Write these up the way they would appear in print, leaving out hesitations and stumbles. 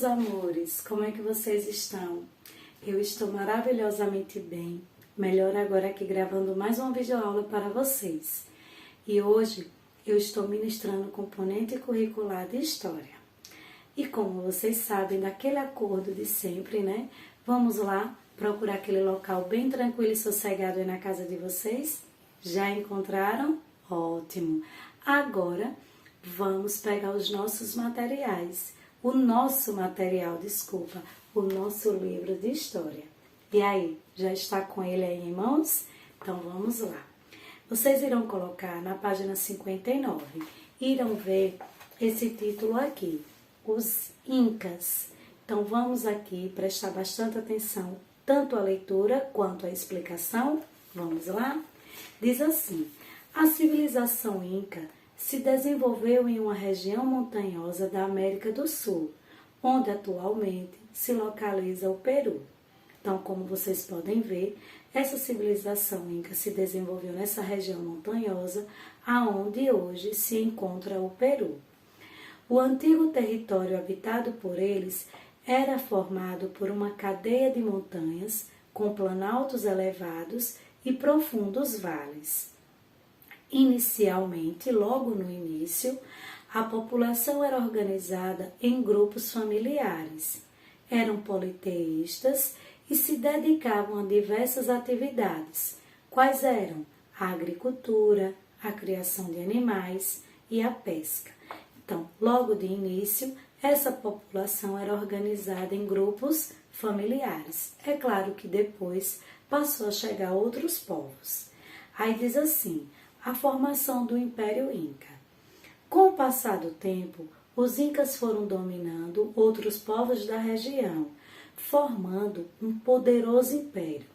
meus amores, como é que vocês estão? Eu estou maravilhosamente bem, melhor agora aqui gravando mais uma videoaula para vocês. E hoje eu estou ministrando o componente curricular de História. E como vocês sabem, daquele acordo de sempre, né? Vamos lá procurar aquele local bem tranquilo e sossegado aí na casa de vocês? Já encontraram? Ótimo! Agora vamos pegar os nossos materiais. O nosso nosso livro de história. E aí, já está com ele aí em mãos? Então vamos lá. Vocês irão colocar na página 59, irão ver esse título aqui, Os Incas. Então vamos aqui prestar bastante atenção, tanto à leitura quanto à explicação. Vamos lá? Diz assim: a civilização Inca se desenvolveu em uma região montanhosa da América do Sul, onde atualmente se localiza o Peru. Então, como vocês podem ver, essa civilização Inca se desenvolveu nessa região montanhosa, aonde hoje se encontra o Peru. O antigo território habitado por eles era formado por uma cadeia de montanhas com planaltos elevados e profundos vales. Inicialmente, logo no início, a população era organizada em grupos familiares. Eram politeístas e se dedicavam a diversas atividades, quais eram a agricultura, a criação de animais e a pesca. Então, logo de início, essa população era organizada em grupos familiares. É claro que depois passou a chegar outros povos. Aí diz assim: a formação do Império Inca. Com o passar do tempo, os Incas foram dominando outros povos da região, formando um poderoso império.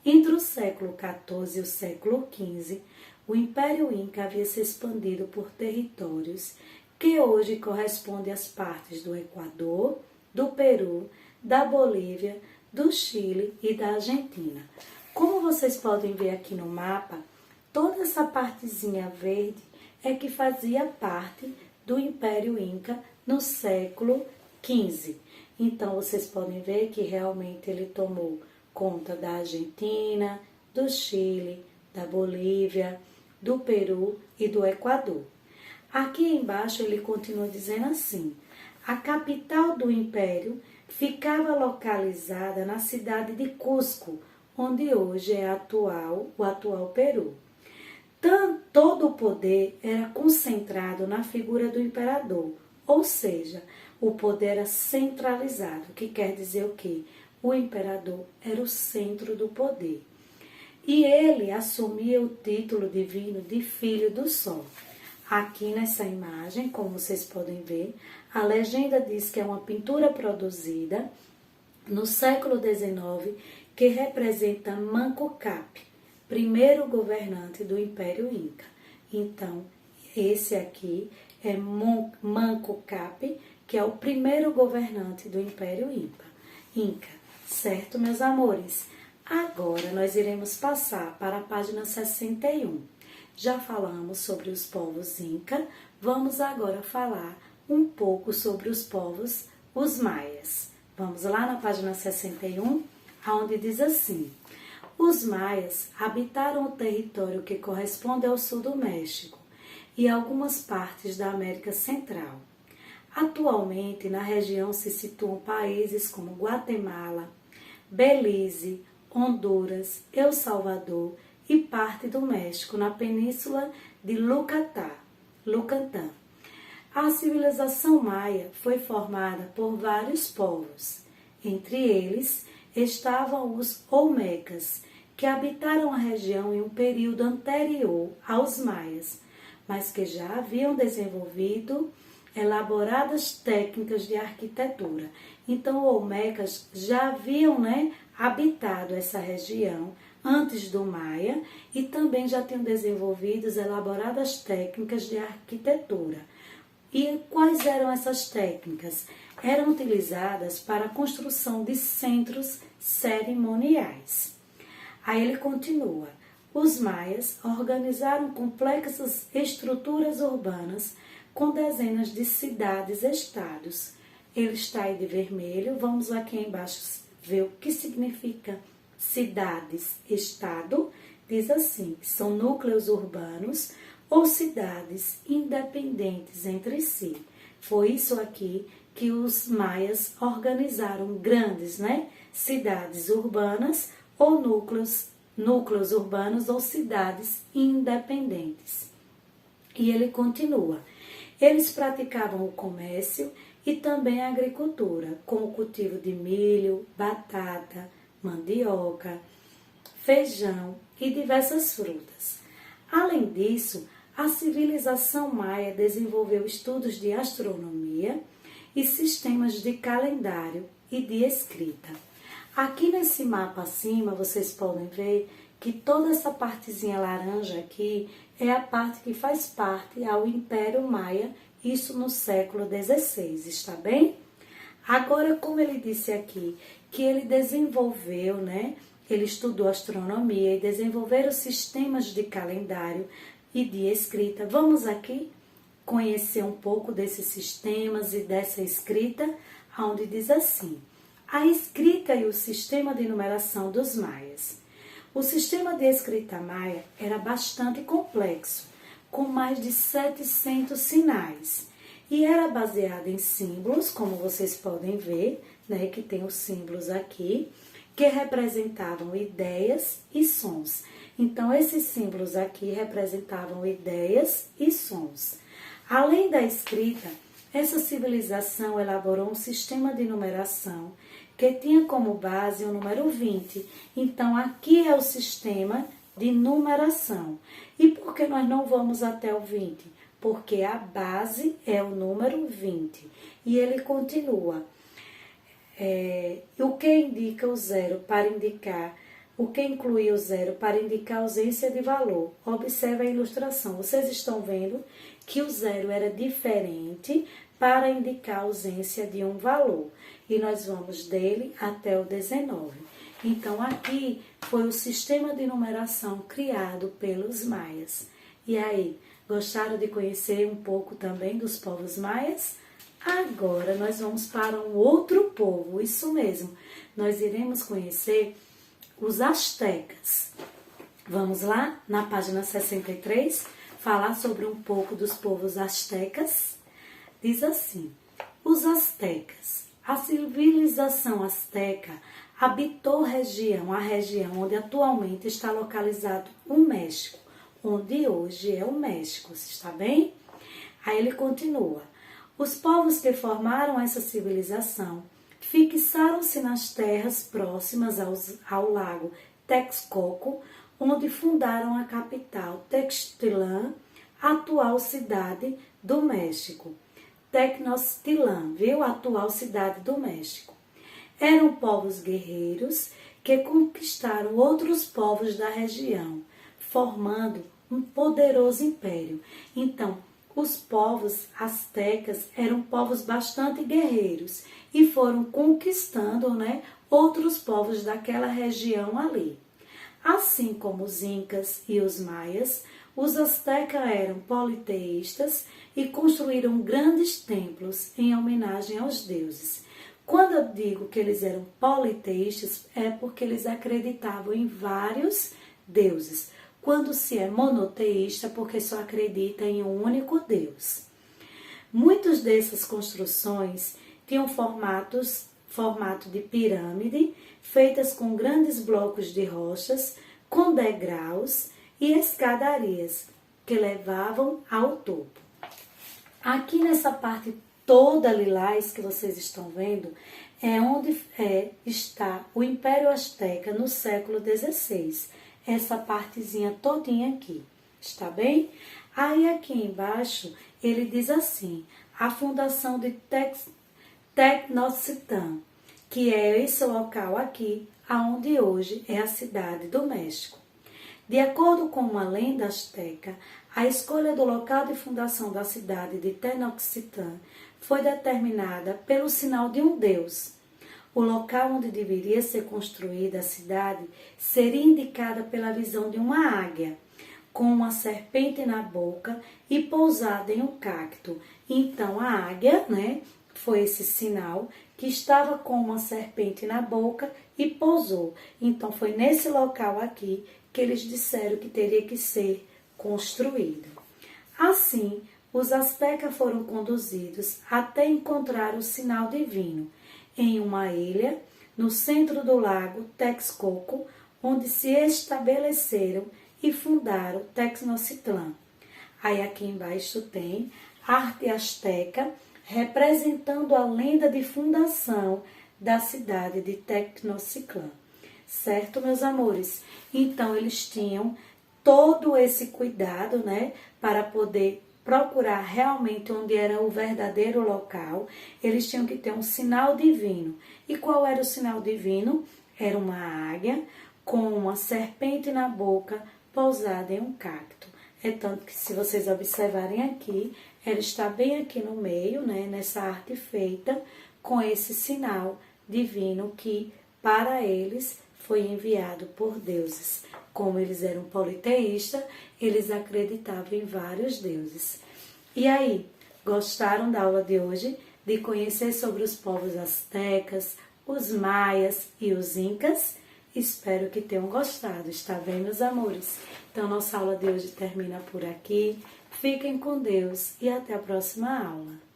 Entre o século XIV e o século XV, o Império Inca havia se expandido por territórios que hoje correspondem às partes do Equador, do Peru, da Bolívia, do Chile e da Argentina. Como vocês podem ver aqui no mapa, toda essa partezinha verde é que fazia parte do Império Inca no século XV. Então, vocês podem ver que realmente ele tomou conta da Argentina, do Chile, da Bolívia, do Peru e do Equador. Aqui embaixo ele continua dizendo assim: a capital do Império ficava localizada na cidade de Cusco, onde hoje é o atual Peru. Todo o poder era concentrado na figura do imperador, ou seja, o poder era centralizado, que quer dizer o quê? O imperador era o centro do poder. E ele assumia o título divino de Filho do Sol. Aqui nessa imagem, como vocês podem ver, a legenda diz que é uma pintura produzida no século XIX que representa Manco Cápac, primeiro governante do Império Inca. Então, esse aqui é Manco Cápac, que é o primeiro governante do Império Inca. Certo, meus amores? Agora nós iremos passar para a página 61. Já falamos sobre os povos Inca, vamos agora falar um pouco sobre os povos, os maias. Vamos lá na página 61, onde diz assim: os maias habitaram o território que corresponde ao sul do México e algumas partes da América Central. Atualmente, na região se situam países como Guatemala, Belize, Honduras, El Salvador e parte do México, na península de Yucatán. A civilização maia foi formada por vários povos. Entre eles estavam os olmecas, que habitaram a região em um período anterior aos maias, mas que já haviam desenvolvido elaboradas técnicas de arquitetura. Então, os olmecas já haviam habitado essa região antes do maia e também já tinham desenvolvido elaboradas técnicas de arquitetura. E quais eram essas técnicas? Eram utilizadas para a construção de centros cerimoniais. Aí ele continua: os maias organizaram complexas estruturas urbanas com dezenas de cidades-estados, ele está aí de vermelho. Vamos aqui embaixo ver o que significa cidades-estado. Diz assim, que são núcleos urbanos ou cidades independentes entre si. Foi isso aqui que os maias organizaram grandes, cidades urbanas ou núcleos urbanos ou cidades independentes. E ele continua. Eles praticavam o comércio e também a agricultura, com o cultivo de milho, batata, mandioca, feijão e diversas frutas. Além disso, a civilização maia desenvolveu estudos de astronomia e sistemas de calendário e de escrita. Aqui nesse mapa acima, vocês podem ver que toda essa partezinha laranja aqui é a parte que faz parte ao Império Maia, isso no século XVI, está bem? Agora, como ele disse aqui, que ele desenvolveu, ele estudou astronomia e desenvolveram sistemas de calendário e de escrita. Vamos aqui conhecer um pouco desses sistemas e dessa escrita, onde diz assim: a escrita e o sistema de numeração dos maias. O sistema de escrita maia era bastante complexo, com mais de 700 sinais, e era baseado em símbolos, como vocês podem ver, que tem os símbolos aqui, que representavam ideias e sons. Então, esses símbolos aqui representavam ideias e sons. Além da escrita, essa civilização elaborou um sistema de numeração que tinha como base o número 20. Então, aqui é o sistema de numeração. E por que nós não vamos até o 20? Porque a base é o número 20. E ele continua. O que indica o zero para indicar, o que inclui o zero para indicar ausência de valor. Observe a ilustração. Vocês estão vendo que o zero era diferente para indicar a ausência de um valor. E nós vamos dele até o 19. Então, aqui foi o sistema de numeração criado pelos maias. E aí, gostaram de conhecer um pouco também dos povos maias? Agora, nós vamos para um outro povo, isso mesmo. Nós iremos conhecer os astecas. Vamos lá, na página 63, falar sobre um pouco dos povos astecas. Diz assim, os astecas. A civilização asteca habitou a região onde atualmente está localizado o México, onde hoje é o México, está bem? Aí ele continua. Os povos que formaram essa civilização fixaram-se nas terras próximas ao lago Texcoco, onde fundaram a capital Tenochtitlán, atual cidade do México. Tenochtitlán, viu? A atual cidade do México. Eram povos guerreiros que conquistaram outros povos da região, formando um poderoso império. Então, os povos astecas eram povos bastante guerreiros e foram conquistando, outros povos daquela região ali. Assim como os incas e os maias, os astecas eram politeístas e construíram grandes templos em homenagem aos deuses. Quando eu digo que eles eram politeístas, é porque eles acreditavam em vários deuses. Quando se é monoteísta, porque só acredita em um único Deus. Muitas dessas construções tinham formato de pirâmide, feitas com grandes blocos de rochas, com degraus e escadarias que levavam ao topo. Aqui nessa parte toda lilás que vocês estão vendo, é onde está o Império Azteca no século XVI. Essa partezinha todinha aqui, está bem? Aí aqui embaixo ele diz assim, a fundação de Tenochtitlán, que é esse local aqui, aonde hoje é a cidade do México. De acordo com uma lenda asteca, a escolha do local de fundação da cidade de Tenochtitlán foi determinada pelo sinal de um deus. O local onde deveria ser construída a cidade seria indicada pela visão de uma águia, com uma serpente na boca e pousada em um cacto. Então a águia, foi esse sinal que estava com uma serpente na boca e pousou. Então foi nesse local aqui que eles disseram que teria que ser construído. Assim, os astecas foram conduzidos até encontrar o sinal divino em uma ilha no centro do lago Texcoco, onde se estabeleceram e fundaram Tenochtitlan. Aí aqui embaixo tem arte asteca representando a lenda de fundação da cidade de Tenochtitlan. Certo, meus amores? Então eles tinham todo esse cuidado, né, para poder procurar realmente onde era o verdadeiro local. Eles tinham que ter um sinal divino. E qual era o sinal divino? Era uma águia com uma serpente na boca pousada em um cacto. É tanto que, se vocês observarem aqui, ela está bem aqui no meio, né, nessa arte feita com esse sinal divino que, para eles, foi enviado por deuses. Como eles eram politeístas, eles acreditavam em vários deuses. E aí, gostaram da aula de hoje? De conhecer sobre os povos astecas, os maias e os incas? Espero que tenham gostado, está bem, meus amores? Então, nossa aula de hoje termina por aqui. Fiquem com Deus e até a próxima aula.